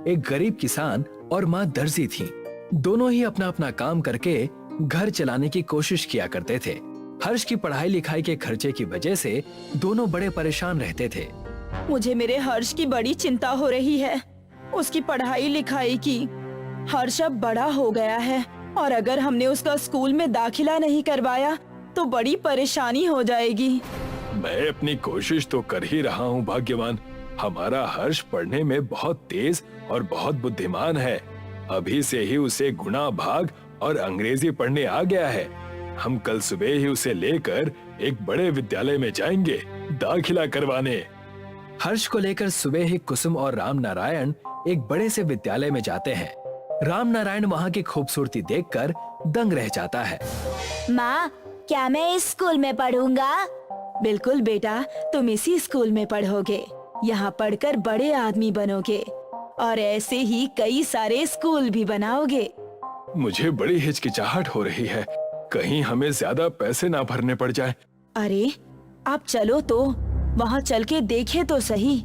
एक गरीब किसान और माँ दर्जी थीं। दोनों ही अपना अपना काम करके घर चलाने की कोशिश किया करते थे। हर्ष की पढ़ाई लिखाई के खर्चे की वजह से दोनों बड़े परेशान रहते थे। मुझे मेरे हर्ष की बड़ी चिंता हो रही है, उसकी पढ़ाई लिखाई की। हर्ष अब बड़ा हो गया है और अगर हमने उसका स्कूल में दाखिला नहीं करवाया तो बड़ी परेशानी हो जाएगी। मैं अपनी कोशिश तो कर ही रहा हूँ भाग्यवान। हमारा हर्ष पढ़ने में बहुत तेज और बहुत बुद्धिमान है। अभी से ही उसे गुणा भाग और अंग्रेजी पढ़ने आ गया है। हम कल सुबह ही उसे लेकर एक बड़े विद्यालय में जाएंगे दाखिला करवाने। हर्ष को लेकर सुबह ही कुसुम और राम नारायण एक बड़े से विद्यालय में जाते हैं। राम नारायण वहाँ की खूबसूरती देखकर दंग रह जाता है। माँ, क्या मैं इस स्कूल में पढ़ूंगा? बिल्कुल बेटा, तुम इसी स्कूल में पढ़ोगे। यहाँ पढ़कर बड़े आदमी बनोगे और ऐसे ही कई सारे स्कूल भी बनाओगे। मुझे बड़ी हिचकिचाहट हो रही है, कहीं हमें ज्यादा पैसे ना भरने पड़ जाए। अरे आप चलो तो वहाँ चल के देखे तो सही।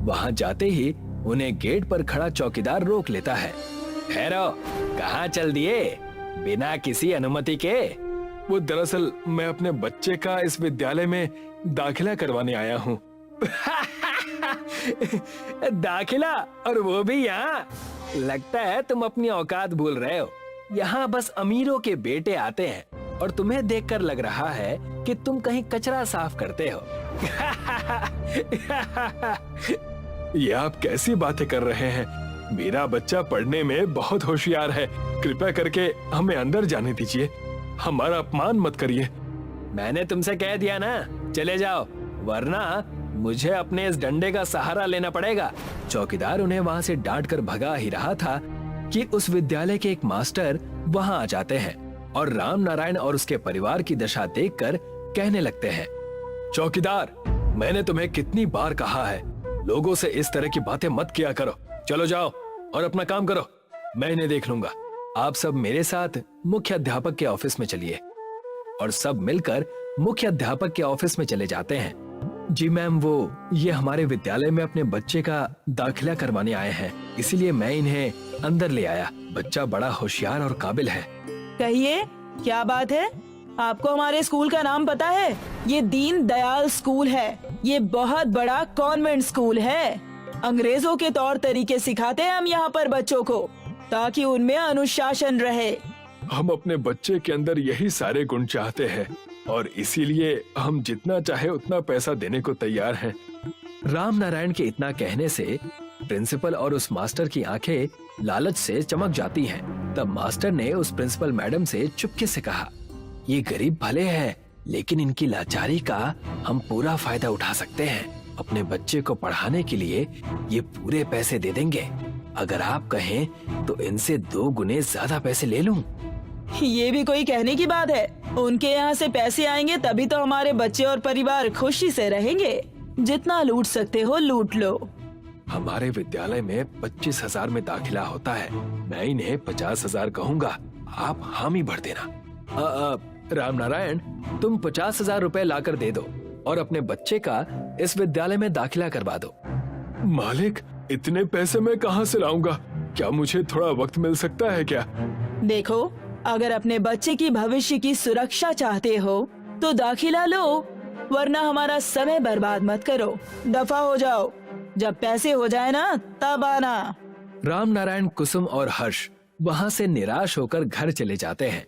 वहाँ जाते ही उन्हें गेट पर खड़ा चौकीदार रोक लेता है। ठहरो, कहाँ चल दिए बिना किसी अनुमति के? वो दरअसल मैं अपने बच्चे का इस विद्यालय में दाखिला करवाने आया हूँ। दाखिला, और वो भी यहाँ? लगता है तुम अपनी औकात भूल रहे हो। यहाँ बस अमीरों के बेटे आते हैं और तुम्हें देखकर लग रहा है कि तुम कहीं कचरा साफ करते हो। ये आप कैसी बातें कर रहे हैं? मेरा बच्चा पढ़ने में बहुत होशियार है। कृपया करके हमें अंदर जाने दीजिए, हमारा अपमान मत करिए। मैंने तुमसे कह दिया ना, चले जाओ, वरना मुझे अपने इस डंडे का सहारा लेना पड़ेगा। चौकीदार उन्हें वहाँ से डांट कर भगा ही रहा था कि उस विद्यालय के एक मास्टर वहाँ आ जाते हैं और राम नारायण और उसके परिवार की दशा देखकर कहने लगते हैं, चौकीदार, मैंने तुम्हें कितनी बार कहा है, लोगों से इस तरह की बातें मत किया करो। चलो जाओ और अपना काम करो, मैं इन्हें देख लूंगा। आप सब मेरे साथ मुख्य अध्यापक के ऑफिस में चलिए। और सब मिलकर मुख्य अध्यापक के ऑफिस में चले जाते हैं। जी मैम, ये हमारे विद्यालय में अपने बच्चे का दाखिला करवाने आए हैं, इसीलिए मैं इन्हें अंदर ले आया। बच्चा बड़ा होशियार और काबिल है। कहिए, क्या बात है? आपको हमारे स्कूल का नाम पता है? ये दीन दयाल स्कूल है। ये बहुत बड़ा कॉन्वेंट स्कूल है। अंग्रेजों के तौर तरीके सिखाते हैं हम यहाँ पर बच्चों को, ताकि उनमें अनुशासन रहे। हम अपने बच्चे के अंदर यही सारे गुण चाहते हैं और इसीलिए हम जितना चाहे उतना पैसा देने को तैयार हैं। राम नारायण के इतना कहने से प्रिंसिपल और उस मास्टर की आंखें लालच से चमक जाती हैं। तब मास्टर ने उस प्रिंसिपल मैडम से चुपके से कहा, ये गरीब भले हैं, लेकिन इनकी लाचारी का हम पूरा फायदा उठा सकते हैं। अपने बच्चे को पढ़ाने के लिए ये पूरे पैसे दे देंगे। अगर आप कहें तो इनसे 2 गुने ज्यादा पैसे ले लूं। ये भी कोई कहने की बात है? उनके यहाँ से पैसे आएंगे तभी तो हमारे बच्चे और परिवार खुशी से रहेंगे। जितना लूट सकते हो लूट लो। हमारे विद्यालय में 25,000 में दाखिला होता है। मैं इन्हें 50,000 कहूँगा, आप हामी भर देना। राम नारायण, तुम 50,000 रुपए लाकर दे दो और अपने बच्चे का इस विद्यालय में दाखिला करवा दो। मालिक, इतने पैसे मैं कहाँ से लाऊंगा? क्या मुझे थोड़ा वक्त मिल सकता है क्या? देखो, अगर अपने बच्चे की भविष्य की सुरक्षा चाहते हो तो दाखिला लो, वरना हमारा समय बर्बाद मत करो। दफा हो जाओ, जब पैसे हो जाए ना तब आना। राम नारायण, कुसुम और हर्ष वहाँ से निराश होकर घर चले जाते हैं।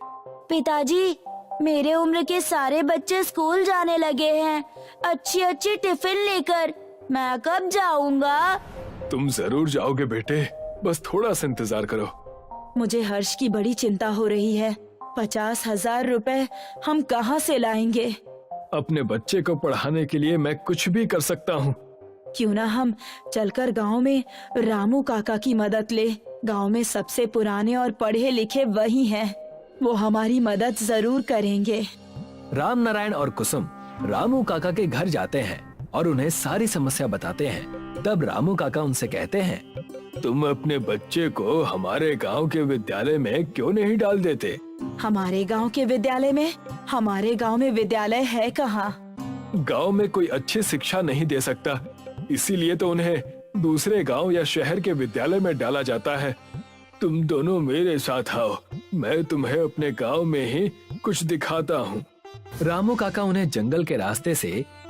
पिताजी, मेरे उम्र के सारे बच्चे स्कूल जाने लगे हैं, अच्छी अच्छी टिफिन लेकर। मैं कब जाऊंगा? तुम जरूर जाओगे बेटे, बस थोड़ा सा इंतजार करो। मुझे हर्ष की बड़ी चिंता हो रही है। 50,000 रुपए हम कहाँ से लाएंगे? अपने बच्चे को पढ़ाने के लिए मैं कुछ भी कर सकता हूँ। क्यों ना हम चलकर गांव में रामू काका की मदद ले। गांव में सबसे पुराने और पढ़े लिखे वही हैं। वो हमारी मदद जरूर करेंगे। राम नारायण और कुसुम रामू काका के घर जाते हैं और उन्हें सारी समस्या बताते हैं। तब रामू काका उनसे कहते हैं, तुम अपने बच्चे को हमारे गांव के विद्यालय में क्यों नहीं डाल देते? हमारे गांव के विद्यालय में? हमारे गांव में विद्यालय है कहाँ? गांव में कोई अच्छी शिक्षा नहीं दे सकता, इसीलिए तो उन्हें दूसरे गांव या शहर के विद्यालय में डाला जाता है। तुम दोनों मेरे साथ आओ, मैं तुम्हें अपने गांव में ही कुछ दिखाता हूँ। रामू काका उन्हें जंगल के रास्ते से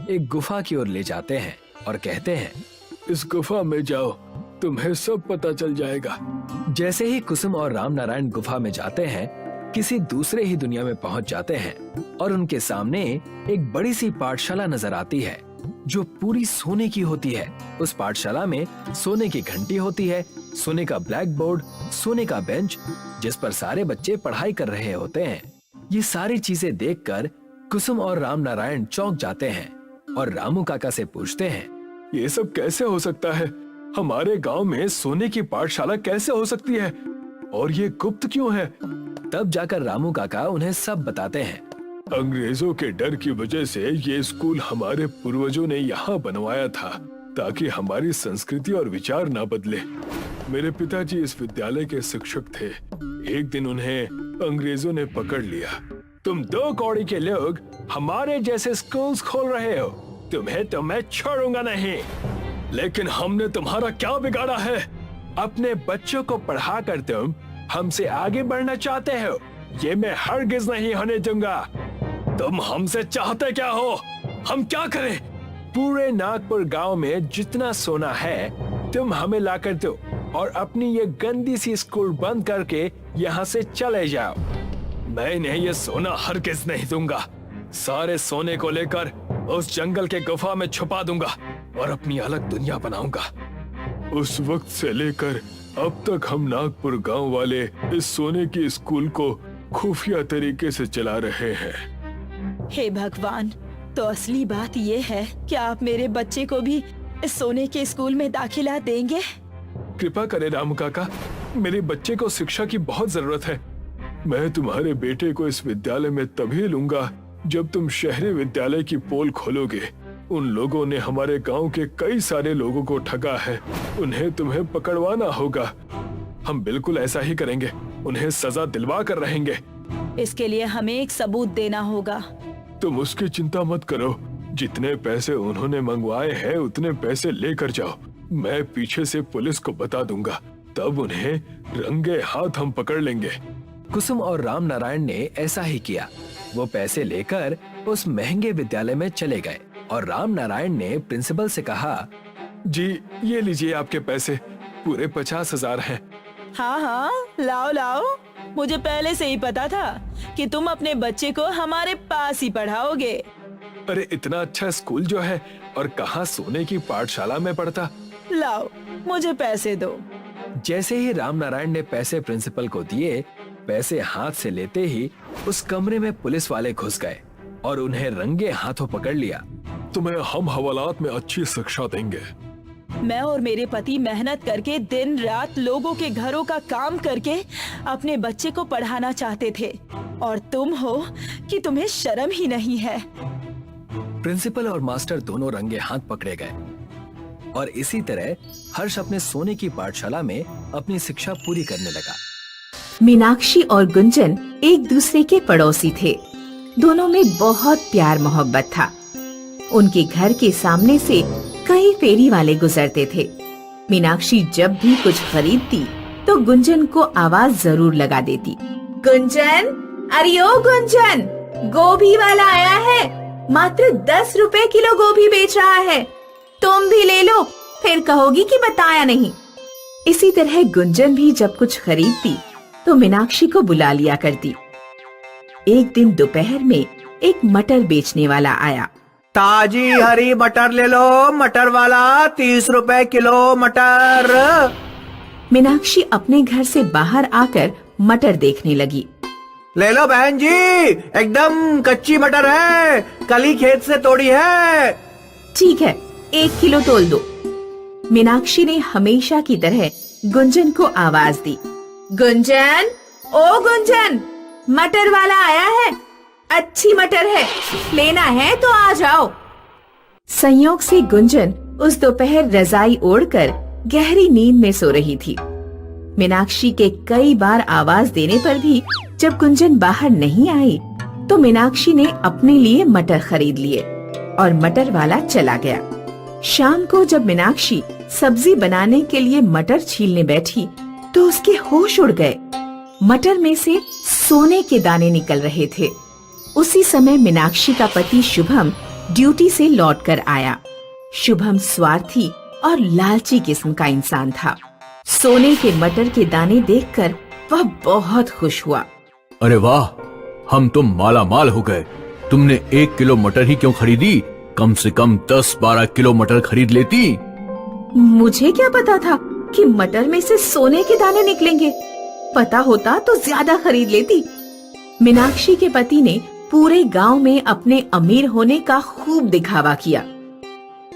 एक गुफा की ओर ले जाते हैं और कहते हैं, इस गुफा में जाओ, तुम्हें सब पता चल जाएगा। जैसे ही कुसुम और राम नारायण गुफा में जाते हैं, किसी दूसरे ही दुनिया में पहुंच जाते हैं और उनके सामने एक बड़ी सी पाठशाला नजर आती है जो पूरी सोने की होती है। उस पाठशाला में सोने की घंटी होती है, सोने का ब्लैक बोर्ड, सोने का बेंच जिस पर सारे बच्चे पढ़ाई कर रहे होते हैं। ये सारी चीजें देखकर कुसुम और राम नारायण चौंक जाते हैं और रामू काका से पूछते हैं, ये सब कैसे हो सकता है? हमारे गांव में सोने की पाठशाला कैसे हो सकती है? और ये गुप्त क्यों है? तब जाकर रामू काका उन्हें सब बताते हैं। अंग्रेजों के डर की वजह से ये स्कूल हमारे पूर्वजों ने यहाँ बनवाया था ताकि हमारी संस्कृति और विचार ना बदले। मेरे पिताजी इस विद्यालय के शिक्षक थे। एक दिन उन्हें अंग्रेजों ने पकड़ लिया। तुम 2 कौड़ी के लोग हमारे जैसे स्कूल्स खोल रहे हो, तुम्हें तो मैं छोड़ूंगा नहीं। लेकिन हमने तुम्हारा क्या बिगाड़ा है? अपने बच्चों को पढ़ा कर तुम हमसे आगे बढ़ना चाहते हो, ये मैं हरगिज नहीं होने दूंगा। तुम हमसे चाहते क्या हो? हम क्या करें? पूरे नागपुर गांव में जितना सोना है तुम हमें लाकर दो और अपनी ये गंदी सी स्कूल बंद करके यहाँ से चले जाओ। मैं इन्हें ये सोना हरगिज नहीं दूंगा। सारे सोने को लेकर उस जंगल के गुफा में छुपा दूंगा और अपनी अलग दुनिया बनाऊंगा। उस वक्त से लेकर अब तक हम नागपुर गांव वाले इस सोने की स्कूल को खुफिया तरीके से चला रहे हैं। हे भगवान, तो असली बात ये है कि आप मेरे बच्चे को भी इस सोने के स्कूल में दाखिला देंगे? कृपा करें रामू काका, मेरे बच्चे को शिक्षा की बहुत जरूरत है। मैं तुम्हारे बेटे को इस विद्यालय में तभी लूंगा जब तुम शहरी विद्यालय की पोल खोलोगे। उन लोगों ने हमारे गांव के कई सारे लोगों को ठगा है, उन्हें तुम्हें पकड़वाना होगा। हम बिल्कुल ऐसा ही करेंगे, उन्हें सजा दिलवा कर रहेंगे। इसके लिए हमें एक सबूत देना होगा। तुम उसकी चिंता मत करो, जितने पैसे उन्होंने मंगवाए हैं उतने पैसे लेकर जाओ। मैं पीछे से पुलिस को बता दूंगा, तब उन्हें रंगे हाथ हम पकड़ लेंगे। कुसुम और राम नारायण ने ऐसा ही किया। वो पैसे लेकर उस महंगे विद्यालय में चले गए और राम नारायण ने प्रिंसिपल से कहा, जी ये लीजिए आपके पैसे, पूरे 50,000 हैं। हाँ हाँ, लाओ लाओ। मुझे पहले से ही पता था कि तुम अपने बच्चे को हमारे पास ही पढ़ाओगे। अरे इतना अच्छा स्कूल जो है और कहाँ सोने की पाठशाला में पढ़ता। लाओ, मुझे पैसे दो। जैसे ही राम नारायण ने पैसे प्रिंसिपल को दिए, पैसे हाथ से लेते ही उस कमरे में पुलिस वाले घुस गए और उन्हें रंगे हाथों पकड़ लिया। तुम्हें हम हवालात में अच्छी शिक्षा देंगे। मैं और मेरे पति मेहनत करके दिन रात लोगों के घरों का काम करके अपने बच्चे को पढ़ाना चाहते थे, और तुम हो कि तुम्हें शर्म ही नहीं है। प्रिंसिपल और मास्टर दोनों रंगे हाथ पकड़े गए और इसी तरह हर्ष अपने सोने की पाठशाला में अपनी शिक्षा पूरी करने लगा। मीनाक्षी और गुंजन एक दूसरे के पड़ोसी थे। दोनों में बहुत प्यार मोहब्बत था। उनके घर के सामने से कई फेरी वाले गुजरते थे। मीनाक्षी जब भी कुछ खरीदती तो गुंजन को आवाज जरूर लगा देती। गुंजन, अरे ओ गुंजन, गोभी वाला आया है, मात्र 10 रुपए किलो गोभी बेच रहा है, तुम भी ले लो, फिर कहोगी कि बताया नहीं। इसी तरह गुंजन भी जब कुछ खरीदती तो मीनाक्षी को बुला लिया करती। एक दिन दोपहर में एक मटर बेचने वाला आया। ताजी हरी मटर ले लो, मटर वाला 30 रुपए किलो मटर। मीनाक्षी अपने घर से बाहर आकर मटर देखने लगी। ले लो बहन जी, एकदम कच्ची मटर है, कल ही खेत से तोड़ी है। ठीक है, 1 किलो तोल दो। मीनाक्षी ने हमेशा की तरह गुंजन को आवाज दी। गुंजन, ओ गुंजन, मटर वाला आया है, अच्छी मटर है, लेना है तो आ जाओ। संयोग से गुंजन उस दोपहर रजाई ओढ़कर गहरी नींद में सो रही थी। मीनाक्षी के कई बार आवाज देने पर भी जब गुंजन बाहर नहीं आई तो मीनाक्षी ने अपने लिए मटर खरीद लिए और मटर वाला चला गया। शाम को जब मीनाक्षी सब्जी बनाने के लिए मटर छीलने बैठी तो उसके होश उड़ गए। मटर में से सोने के दाने निकल रहे थे। उसी समय मीनाक्षी का पति शुभम ड्यूटी से लौटकर आया। शुभम स्वार्थी और लालची किस्म का इंसान था। सोने के मटर के दाने देखकर वह बहुत खुश हुआ। अरे वाह, हम तो माला माल हो गए। तुमने 1 किलो मटर ही क्यों खरीदी? कम से कम 10-12 किलो मटर खरीद लेती। मुझे क्या पता था कि मटर में से सोने के दाने निकलेंगे। पता होता तो ज्यादा खरीद लेती। मीनाक्षी के पति ने पूरे गांव में अपने अमीर होने का खूब दिखावा किया।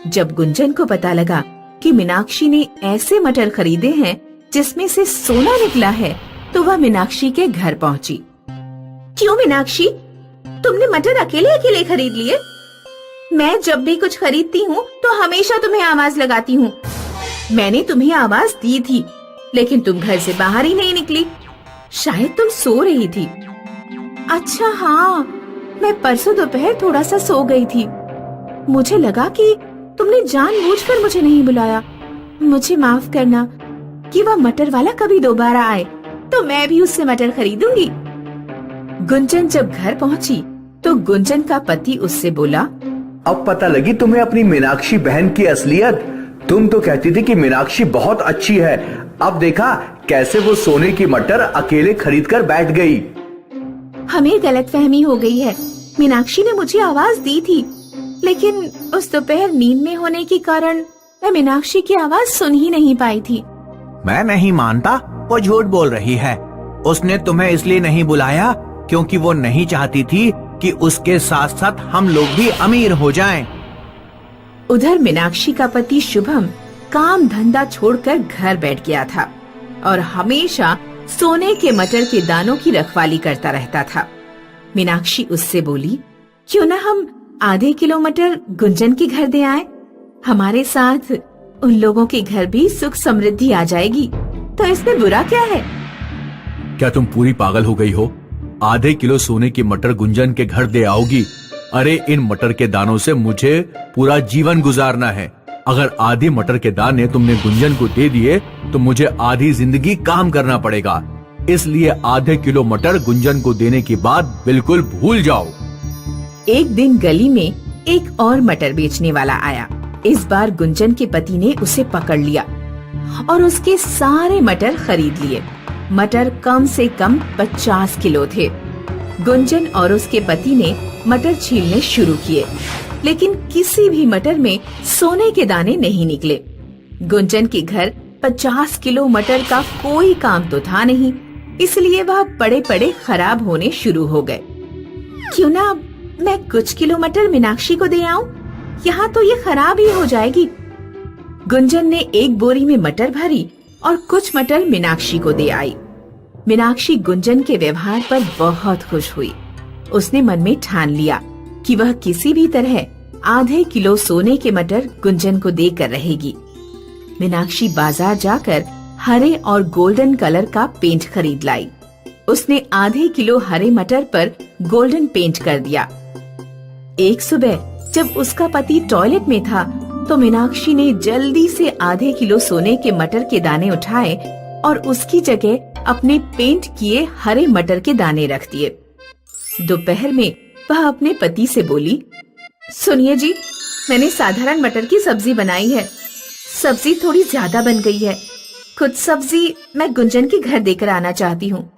जब गुंजन को पता लगा कि मीनाक्षी ने ऐसे मटर खरीदे हैं जिसमें से सोना निकला है, तो वह मीनाक्षी के घर पहुंची। क्यों मीनाक्षी, तुमने मटर अकेले अकेले खरीद लिए? मैं जब भी कुछ खरीदती हूँ तो हमेशा तुम्हें आवाज लगाती हूँ। मैंने तुम्हें आवाज दी थी, लेकिन तुम घर से बाहर ही नहीं निकली। शायद तुम सो रही थी। अच्छा हाँ, मैं परसों दोपहर थोड़ा सा सो गई थी। मुझे लगा कि तुमने जानबूझकर मुझे नहीं बुलाया। मुझे माफ करना। कि वह मटर वाला कभी दोबारा आए तो मैं भी उससे मटर खरीदूंगी। गुंजन जब घर पहुंची तो गुंजन का पति उससे बोला, अब पता लगी तुम्हें अपनी मीनाक्षी बहन की असलियत। तुम तो कहती थी कि मीनाक्षी बहुत अच्छी है। अब देखा कैसे वो सोने की मटर अकेले खरीद कर बैठ गई। हमें गलतफहमी हो गई है। मीनाक्षी ने मुझे आवाज दी थी, लेकिन उस दोपहर नींद में होने के कारण मैं मीनाक्षी की आवाज सुन ही नहीं पाई थी। मैं नहीं मानता, वो झूठ बोल रही है। उसने तुम्हें इसलिए नहीं बुलाया क्योंकि वो नहीं चाहती थी कि उसके साथ साथ हम लोग भी अमीर हो जाएं। उधर मीनाक्षी का पति शुभम काम धंधा छोड़कर घर बैठ गया था और हमेशा सोने के मटर के दानों की रखवाली करता रहता था। मीनाक्षी उससे बोली, क्यों ना हम आधे किलो मटर गुंजन के घर दे आए? हमारे साथ उन लोगों के घर भी सुख समृद्धि आ जाएगी, तो इसमें बुरा क्या है? क्या तुम पूरी पागल हो गई हो? आधे किलो सोने की मटर गुंजन के घर दे आओगी? अरे इन मटर के दानों से मुझे पूरा जीवन गुजारना है। अगर आधे मटर के दाने तुमने गुंजन को दे दिए तो मुझे आधी जिंदगी काम करना पड़ेगा। इसलिए आधे किलो मटर गुंजन को देने की बात बिल्कुल भूल जाओ। एक दिन गली में एक और मटर बेचने वाला आया। इस बार गुंजन के पति ने उसे पकड़ लिया और उसके सारे मटर खरीद लिए। मटर कम से कम 50 किलो थे। गुंजन और उसके पति ने मटर छीलने शुरू किए, लेकिन किसी भी मटर में सोने के दाने नहीं निकले। गुंजन के घर 50 किलो मटर का कोई काम तो था नहीं, इसलिए वह पड़े पड़े खराब होने शुरू हो गए। क्यों ना मैं कुछ किलो मटर मीनाक्षी को दे आऊं? यहाँ तो ये खराब ही हो जाएगी। गुंजन ने एक बोरी में मटर भरी और कुछ मटर मीनाक्षी को दे आई। मीनाक्षी गुंजन के व्यवहार पर बहुत खुश हुई। उसने मन में ठान लिया कि वह किसी भी तरह आधे किलो सोने के मटर गुंजन को देकर रहेगी। मीनाक्षी बाजार जाकर हरे और गोल्डन कलर का पेंट खरीद लाई। उसने आधे किलो हरे मटर पर गोल्डन पेंट कर दिया। एक सुबह जब उसका पति टॉयलेट में था तो मीनाक्षी ने जल्दी से आधे किलो सोने के मटर के दाने उठाए और उसकी जगह अपने पेंट किए हरे मटर के दाने रख दिए। दोपहर में वह अपने पति से बोली, सुनिए जी, मैंने साधारण मटर की सब्जी बनाई है। सब्जी थोड़ी ज्यादा बन गई है। कुछ सब्जी मैं गुंजन के घर देकर आना चाहती हूँ।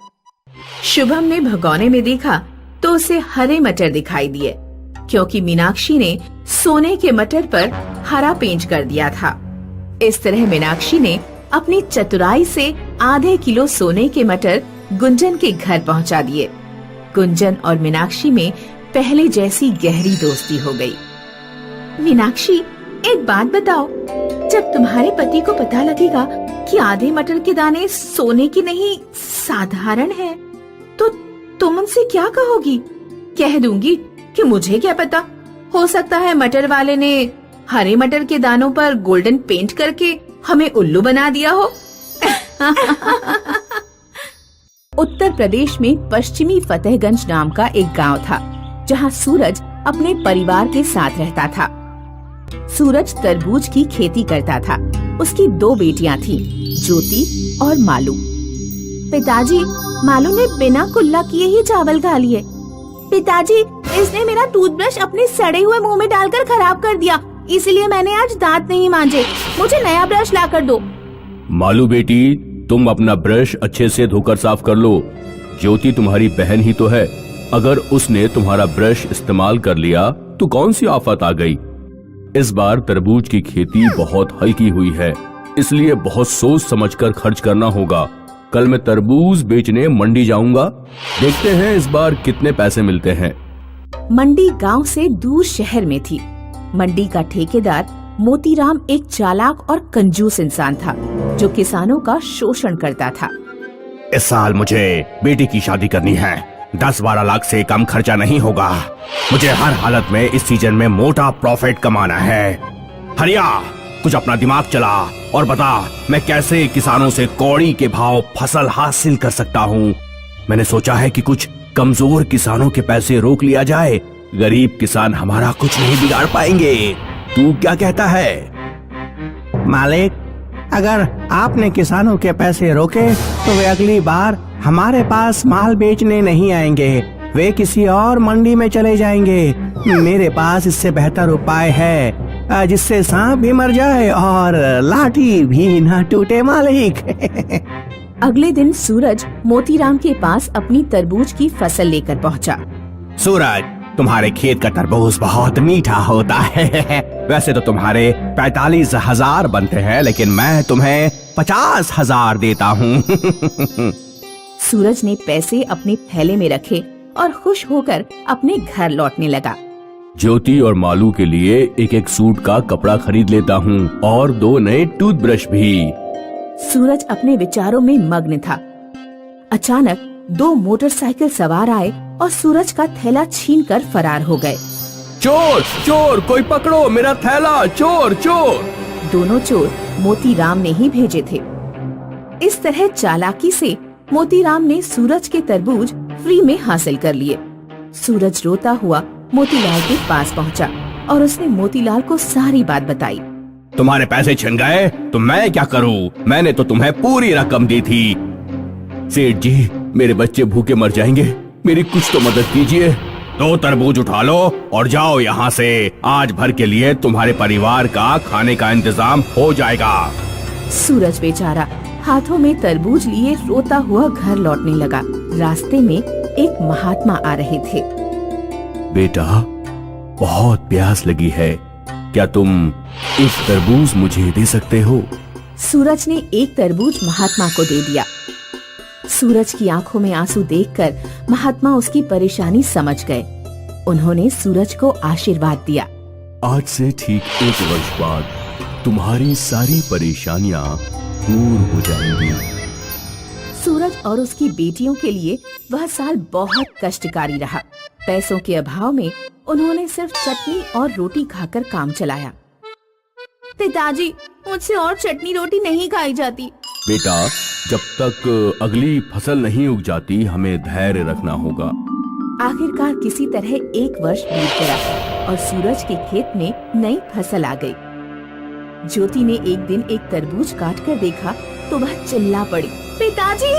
शुभम ने भगोने में देखा तो उसे हरे मटर दिखाई दिए, क्योंकि मीनाक्षी ने सोने के मटर पर हरा पेंट कर दिया था। इस तरह मीनाक्षी ने अपनी चतुराई से आधे किलो सोने के मटर गुंजन के घर पहुंचा दिए। गुंजन और मीनाक्षी में पहले जैसी गहरी दोस्ती हो गई। मीनाक्षी, एक बात बताओ, जब तुम्हारे पति को पता लगेगा कि आधे मटर के दाने सोने की नहीं साधारण हैं, तो तुम उनसे क्या कहोगी? कह दूंगी कि मुझे क्या पता, हो सकता है मटर वाले ने हरे मटर के दानों पर गोल्डन पेंट करके हमें उल्लू बना दिया हो। उत्तर प्रदेश में पश्चिमी फतेहगंज नाम का एक गांव था, जहां सूरज अपने परिवार के साथ रहता था। सूरज तरबूज की खेती करता था। उसकी 2 बेटियां थीं, ज्योति और मालू। पिताजी, मालू ने बिना कुल्ला किए ही चावल खा लिए। पिताजी, इसने मेरा टूथब्रश अपने सड़े हुए मुंह में डालकर खराब कर दिया, इसलिए मैंने आज दांत नहीं मांजे। मुझे नया ब्रश ला कर दो। मालू बेटी, तुम अपना ब्रश अच्छे से धोकर साफ कर लो। ज्योति तुम्हारी बहन ही तो है, अगर उसने तुम्हारा ब्रश इस्तेमाल कर लिया तो कौन सी आफत आ गई। इस बार तरबूज की खेती बहुत हल्की हुई है, इसलिए बहुत सोच समझकर खर्च करना होगा। कल मैं तरबूज बेचने मंडी जाऊंगा, देखते हैं इस बार कितने पैसे मिलते हैं। मंडी गांव से दूर शहर में थी। मंडी का ठेकेदार मोतीराम एक चालाक और कंजूस इंसान था, जो किसानों का शोषण करता था। इस साल मुझे बेटी की शादी करनी है, 10-12 लाख से कम खर्चा नहीं होगा। मुझे हर हालत में इस सीजन में मोटा प्रॉफिट कमाना है। हरिया, कुछ अपना दिमाग चला और बता, मैं कैसे किसानों से कौड़ी के भाव फसल हासिल कर सकता हूँ। मैंने सोचा है कि कुछ कमजोर किसानों के पैसे रोक लिया जाए, गरीब किसान हमारा कुछ नहीं बिगाड़ पाएंगे। तू क्या कहता है? मालिक, अगर आपने किसानों के पैसे रोके तो वे अगली बार हमारे पास माल बेचने नहीं आएंगे, वे किसी और मंडी में चले जाएंगे। मेरे पास इससे बेहतर उपाय है, जिससे सांप भी मर जाए और लाठी भी न टूटे मालिक। अगले दिन सूरज मोतीराम के पास अपनी तरबूज की फसल लेकर पहुंचा। सूरज, तुम्हारे खेत का तरबूज बहुत मीठा होता है। वैसे तो तुम्हारे 45,000 बनते हैं, लेकिन मैं तुम्हें 50,000 देता हूँ। सूरज ने पैसे अपने थैले में रखे और खुश होकर अपने घर लौटने लगा। ज्योति और मालू के लिए एक सूट का कपड़ा खरीद लेता हूँ और 2 नए टूथब्रश भी। सूरज अपने विचारों में मग्न था। अचानक 2 मोटरसाइकिल सवार आए और सूरज का थैला छीनकर फरार हो गए। चोर चोर, कोई पकड़ो मेरा थैला, चोर चोर। दोनों चोर मोतीराम ने ही भेजे थे। इस तरह चालाकी से मोतीराम ने सूरज के तरबूज फ्री में हासिल कर लिए। सूरज रोता हुआ मोतीलाल के पास पहुंचा और उसने मोतीलाल को सारी बात बताई। तुम्हारे पैसे छिन गए तो मैं क्या करूं? मैंने तो तुम्हें पूरी रकम दी थी। सेठ जी, मेरे बच्चे भूखे मर जाएंगे, मेरी कुछ तो मदद कीजिए। 2 तरबूज उठा लो और जाओ यहाँ से। आज भर के लिए तुम्हारे परिवार का खाने का इंतजाम हो जाएगा। सूरज बेचारा हाथों में तरबूज लिए रोता हुआ घर लौटने लगा। रास्ते में एक महात्मा आ रहे थे। बेटा, बहुत प्यास लगी है, क्या तुम एक तरबूज मुझे दे सकते हो? सूरज ने एक तरबूज महात्मा को दे दिया। सूरज की आंखों में आंसू देखकर महात्मा उसकी परेशानी समझ गए। उन्होंने सूरज को आशीर्वाद दिया। आज से ठीक 1 वर्ष बाद तुम्हारी सारी परेशानियां दूर हो जाएंगी। सूरज और उसकी बेटियों के लिए वह साल बहुत कष्टकारी रहा। पैसों के अभाव में उन्होंने सिर्फ चटनी और रोटी खाकर काम चलाया। पिताजी, मुझसे और चटनी रोटी नहीं खाई जाती। बेटा, जब तक अगली फसल नहीं उग जाती हमें धैर्य रखना होगा। आखिरकार किसी तरह 1 वर्ष बीत गया और सूरज के खेत में नई फसल आ गई। ज्योति ने एक दिन एक तरबूज काट कर देखा तो वह चिल्ला पड़ी, पिताजी,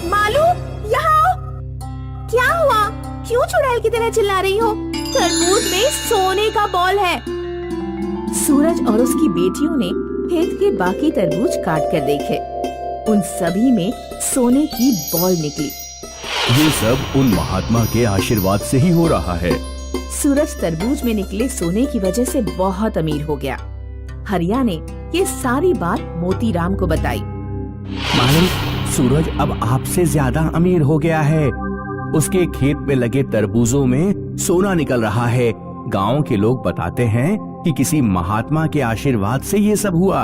मालू, यहाँ आओ। क्या हुआ? क्यों चुड़ैल की तरह चिल्ला रही हो? तरबूज में सोने का बॉल है। सूरज और उसकी बेटियों ने खेत के बाकी तरबूज काट कर देखे। उन सभी में सोने की बॉल निकली। ये सब उन महात्मा के आशीर्वाद से ही हो रहा है। सूरज तरबूज में निकले सोने की वजह से बहुत अमीर हो गया। हरिया ने ये सारी बात मोतीराम को बताई। मालिक, सूरज अब आपसे ज्यादा अमीर हो गया है। उसके खेत में लगे तरबूजों में सोना निकल रहा है। गांव के लोग बताते हैं कि किसी महात्मा के आशीर्वाद से ये सब हुआ।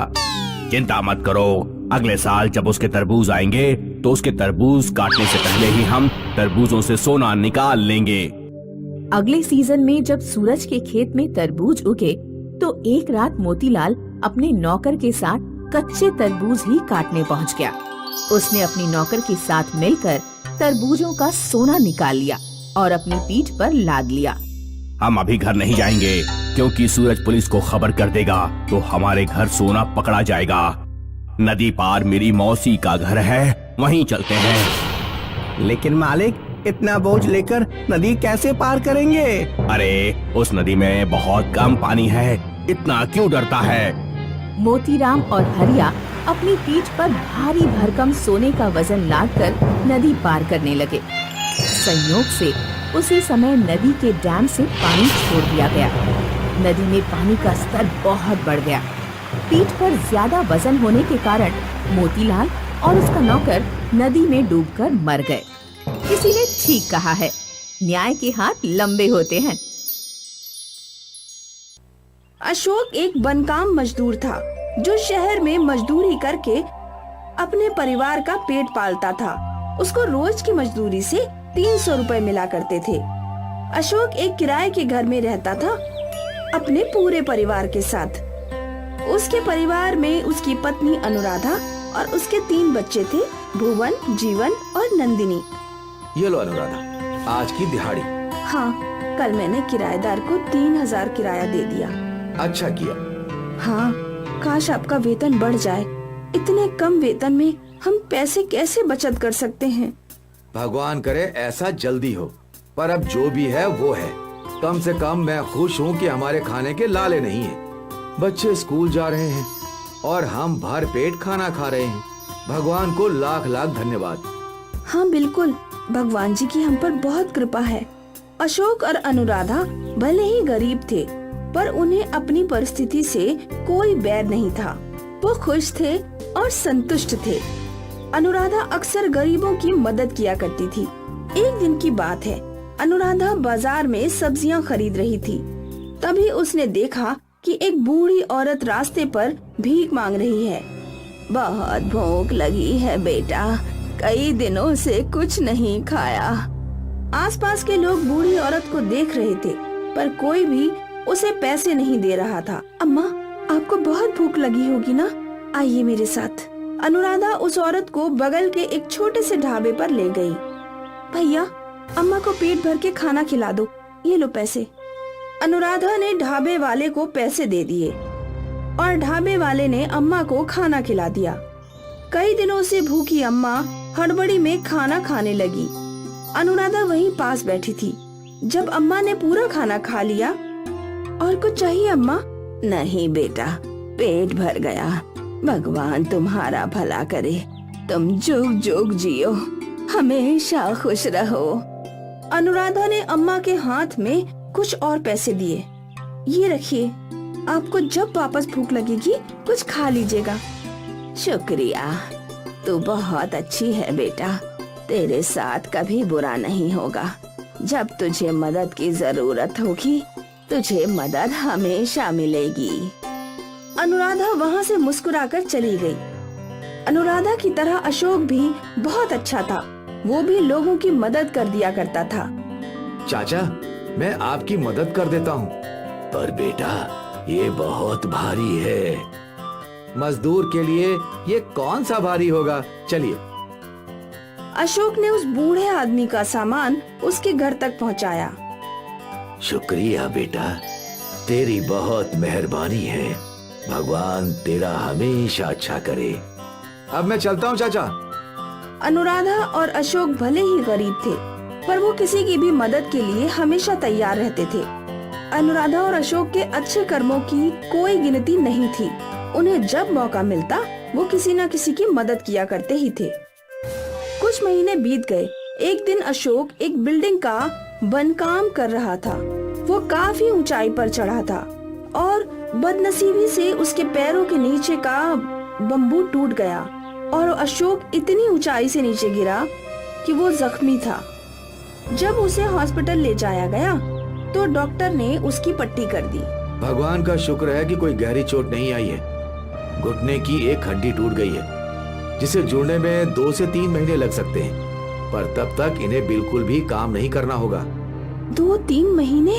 चिंता मत करो, अगले साल जब उसके तरबूज आएंगे तो उसके तरबूज काटने से पहले ही हम तरबूजों से सोना निकाल लेंगे। अगले सीजन में जब सूरज के खेत में तरबूज उगे तो एक रात मोतीलाल अपने नौकर के साथ कच्चे तरबूज ही काटने पहुंच गया। उसने अपनी नौकर के साथ मिलकर तरबूजों का सोना निकाल लिया और अपनी पीठ पर लाद लिया। हम अभी घर नहीं जाएंगे क्योंकि सूरज पुलिस को खबर कर देगा तो हमारे घर सोना पकड़ा जाएगा। नदी पार मेरी मौसी का घर है, वहीं चलते हैं। लेकिन मालिक, इतना बोझ लेकर नदी कैसे पार करेंगे? अरे उस नदी में बहुत कम पानी है, इतना क्यों डरता है? मोतीराम और हरिया अपनी पीठ पर भारी भरकम सोने का वजन लादकर नदी पार करने लगे। संयोग से उसी समय नदी के डैम से पानी छोड़ दिया गया। नदी में पानी का स्तर बहुत बढ़ गया। पीठ पर ज्यादा वजन होने के कारण मोतीलाल और उसका नौकर नदी में डूबकर मर गए। किसी ने ठीक कहा है, न्याय के हाथ लंबे होते हैं। अशोक एक बनकाम मजदूर था जो शहर में मजदूरी करके अपने परिवार का पेट पालता था। उसको रोज की मजदूरी से 300 रुपए मिला करते थे। अशोक एक किराए के घर में रहता था अपने पूरे परिवार के साथ। उसके परिवार में उसकी पत्नी अनुराधा और उसके 3 बच्चे थे, भुवन, जीवन और नंदिनी। ये लो अनुराधा, आज की दिहाड़ी। हाँ, कल मैंने किराएदार को 3000 किराया दे दिया। अच्छा किया। हाँ, काश आपका वेतन बढ़ जाए। इतने कम वेतन में हम पैसे कैसे बचत कर सकते हैं? भगवान करे ऐसा जल्दी हो, पर अब जो भी है वो है। कम से कम मैं खुश हूँ कि हमारे खाने के लाले नहीं हैं। बच्चे स्कूल जा रहे हैं और हम भर पेट खाना खा रहे हैं। भगवान को लाख लाख धन्यवाद। हाँ बिल्कुल, भगवान जी की हम पर बहुत कृपा है। अशोक और अनुराधा भले ही गरीब थे, पर उन्हें अपनी परिस्थिति से कोई बैर नहीं था। वो खुश थे और संतुष्ट थे। अनुराधा अक्सर गरीबों की मदद किया करती थी। एक दिन की बात है, अनुराधा बाजार में सब्जियां खरीद रही थी। तभी उसने देखा कि एक बूढ़ी औरत रास्ते पर भीख मांग रही है। बहुत भूख लगी है बेटा, कई दिनों से कुछ नहीं खाया। आसपास के लोग बूढ़ी औरत को देख रहे थे, पर कोई भी उसे पैसे नहीं दे रहा था। अम्मा, आपको बहुत भूख लगी होगी ना, आइए मेरे साथ। अनुराधा उस औरत को बगल के एक छोटे से ढाबे पर ले गई। भैया, अम्मा को पेट भर के खाना खिला दो, ये लो पैसे। अनुराधा ने ढाबे वाले को पैसे दे दिए और ढाबे वाले ने अम्मा को खाना खिला दिया। कई दिनों से भूखी अम्मा हड़बड़ी में खाना खाने लगी। अनुराधा वहीं पास बैठी थी। जब अम्मा ने पूरा खाना खा लिया, और कुछ चाहिए अम्मा? नहीं बेटा, पेट भर गया। भगवान तुम्हारा भला करे, तुम जुग जुग जियो, हमेशा खुश रहो। अनुराधा ने अम्मा के हाथ में कुछ और पैसे दिए। ये रखिए, आपको जब वापस भूख लगेगी कुछ खा लीजिएगा। शुक्रिया, तू बहुत अच्छी है बेटा, तेरे साथ कभी बुरा नहीं होगा। जब तुझे मदद की जरूरत होगी, तुझे मदद हमेशा मिलेगी। अनुराधा वहाँ से मुस्कुराकर चली गई। अनुराधा की तरह अशोक भी बहुत अच्छा था। वो भी लोगों की मदद कर दिया करता था। चाचा, मैं आपकी मदद कर देता हूँ, पर बेटा ये बहुत भारी है। मजदूर के लिए ये कौन सा भारी होगा, चलिए। अशोक ने उस बूढ़े आदमी का सामान उसके घर तक पहुँचाया। शुक्रिया बेटा, तेरी बहुत मेहरबानी है। भगवान तेरा हमेशा अच्छा करे। अब मैं चलता हूँ चाचा। अनुराधा और अशोक भले ही गरीब थे, पर वो किसी की भी मदद के लिए हमेशा तैयार रहते थे। अनुराधा और अशोक के अच्छे कर्मों की कोई गिनती नहीं थी। उन्हें जब मौका मिलता वो किसी न किसी की मदद किया करते ही थे। कुछ महीने बीत गए। एक दिन अशोक एक बिल्डिंग का बनकाम कर रहा था। वो काफी ऊंचाई पर चढ़ा था और बदनसीबी से उसके पैरों के नीचे का बम्बू टूट गया और अशोक इतनी ऊंचाई से नीचे गिरा कि वो जख्मी था। जब उसे हॉस्पिटल ले जाया गया तो डॉक्टर ने उसकी पट्टी कर दी। भगवान का शुक्र है कि कोई गहरी चोट नहीं आई है। घुटने की एक हड्डी टूट गई है, जिसे जुड़ने में 2 से 3 महीने लग सकते हैं, पर तब तक इन्हें बिल्कुल भी काम नहीं करना होगा। 2-3 महीने?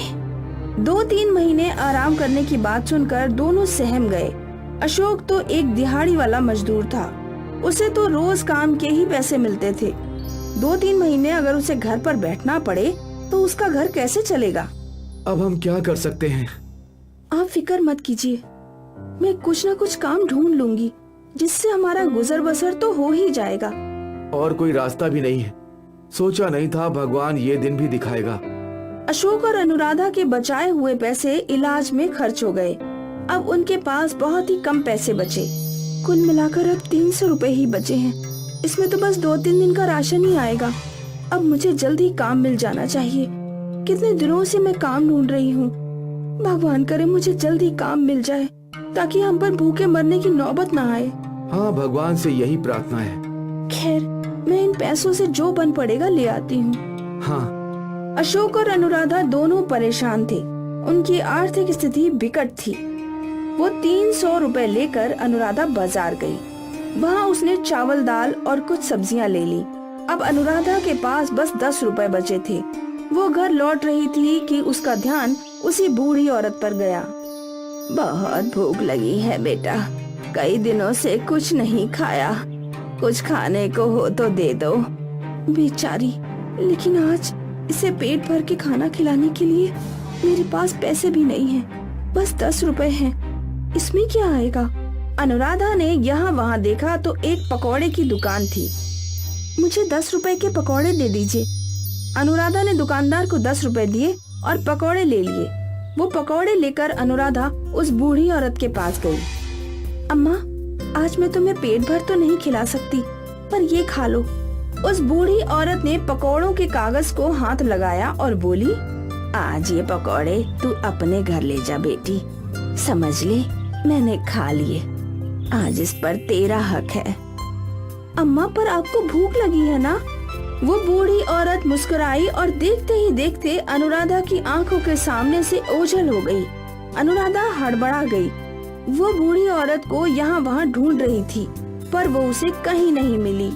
2-3 महीने आराम करने की बात सुनकर दोनों सहम गए। अशोक तो एक दिहाड़ी वाला मजदूर था। उसे तो रोज काम के ही पैसे मिलते थे। 2-3 महीने अगर उसे घर पर बैठना पड़े तो उसका घर कैसे चलेगा? अब हम क्या कर सकते हैं? आप फिक्र मत कीजिए, मैं कुछ न कुछ काम ढूंढ लूंगी। जिससे हमारा गुजर बसर तो हो ही जाएगा। और कोई रास्ता भी नहीं है। सोचा नहीं था भगवान ये दिन भी दिखाएगा। अशोक और अनुराधा के बचाए हुए पैसे इलाज में खर्च हो गए। अब उनके पास बहुत ही कम पैसे बचे। कुल मिलाकर अब 300 रुपए ही बचे हैं। इसमें तो बस 2-3 दिन का राशन ही आएगा। अब मुझे जल्दी काम मिल जाना चाहिए। कितने दिनों से मैं काम ढूंढ रही हूँ। भगवान करे मुझे जल्दी काम मिल जाए ताकि हम पर भूखे मरने की नौबत ना आए। हाँ, भगवान से यही प्रार्थना है। खैर, मैं इन पैसों से जो बन पड़ेगा ले आती हूँ। हाँ। अशोक और अनुराधा दोनों परेशान थे। उनकी आर्थिक स्थिति विकट थी। वो 300 रुपए लेकर अनुराधा बाजार गई। वहाँ उसने चावल, दाल और कुछ सब्जियाँ ले ली। अब अनुराधा के पास बस 10 रुपए बचे थे। वो घर लौट रही थी कि उसका ध्यान उसी बूढ़ी औरत पर गया। बहुत भूख लगी है बेटा, कई दिनों से कुछ नहीं खाया। कुछ खाने को हो तो दे दो। बेचारी, लेकिन आज इसे पेट भर के खाना खिलाने के लिए मेरे पास पैसे भी नहीं हैं। बस 10 रुपए हैं। इसमें क्या आएगा? अनुराधा ने यहाँ वहाँ देखा तो एक पकौड़े की दुकान थी। मुझे 10 रुपए के पकौड़े दे दीजिए। अनुराधा ने दुकानदार को 10 रुपए दिए और पकौड़े ले लिए। वो पकौड़े लेकर अनुराधा उस बूढ़ी औरत के पास गई। अम्मा, आज मैं तुम्हें पेट भर तो नहीं खिला सकती, पर ये खा लो। उस बूढ़ी औरत ने पकौड़ों के कागज को हाथ लगाया और बोली, आज ये पकौड़े तू अपने घर ले जा बेटी। समझ ले, मैंने खा लिए। आज इस पर तेरा हक है। अम्मा, पर आपको भूख लगी है ना? वो बूढ़ी औरत मुस्कुराई और देखते ही देखते अनुराधा की आंखों के सामने से ओझल हो गई। अनुराधा हड़बड़ा गई। वो बूढ़ी औरत को यहाँ वहाँ ढूंढ रही थी, पर वो उसे कहीं नहीं मिली।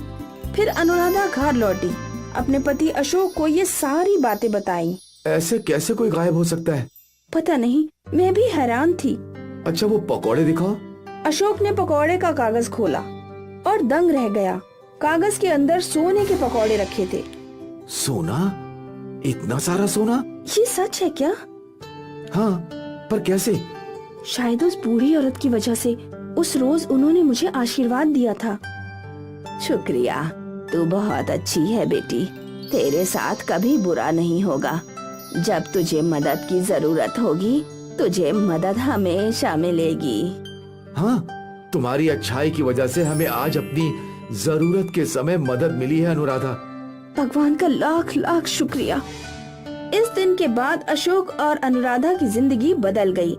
फिर अनुराधा घर लौटी, अपने पति अशोक को ये सारी बातें बताई। ऐसे कैसे कोई गायब हो सकता है? पता नहीं, मैं भी हैरान थी। अच्छा, वो पकौड़े दिखाओ। अशोक ने पकौड़े का कागज खोला और दंग रह गया। कागज के अंदर सोने के पकौड़े रखे थे। सोना? इतना सारा सोना? ये सच है क्या? हाँ, पर कैसे? शायद उस बूढ़ी औरत की वजह से। उस रोज उन्होंने मुझे आशीर्वाद दिया था। शुक्रिया, तू बहुत अच्छी है बेटी। तेरे साथ कभी बुरा नहीं होगा। जब तुझे मदद की जरूरत होगी, तुझे मदद हमेशा मिलेगी। हाँ, तुम्हारी अच्छाई की वजह से हमें आज अपनी जरूरत के समय मदद मिली है अनुराधा। भगवान का लाख लाख शुक्रिया। इस दिन के बाद अशोक और अनुराधा की जिंदगी बदल गई।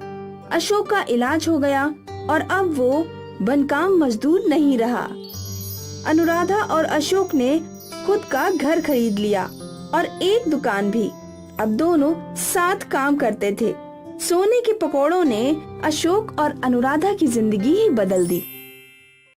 अशोक का इलाज हो गया और अब वो बनकाम मजदूर नहीं रहा। अनुराधा और अशोक ने खुद का घर खरीद लिया और एक दुकान भी। अब दोनों साथ काम करते थे। सोने के पकौड़ों ने अशोक और अनुराधा की जिंदगी ही बदल दी।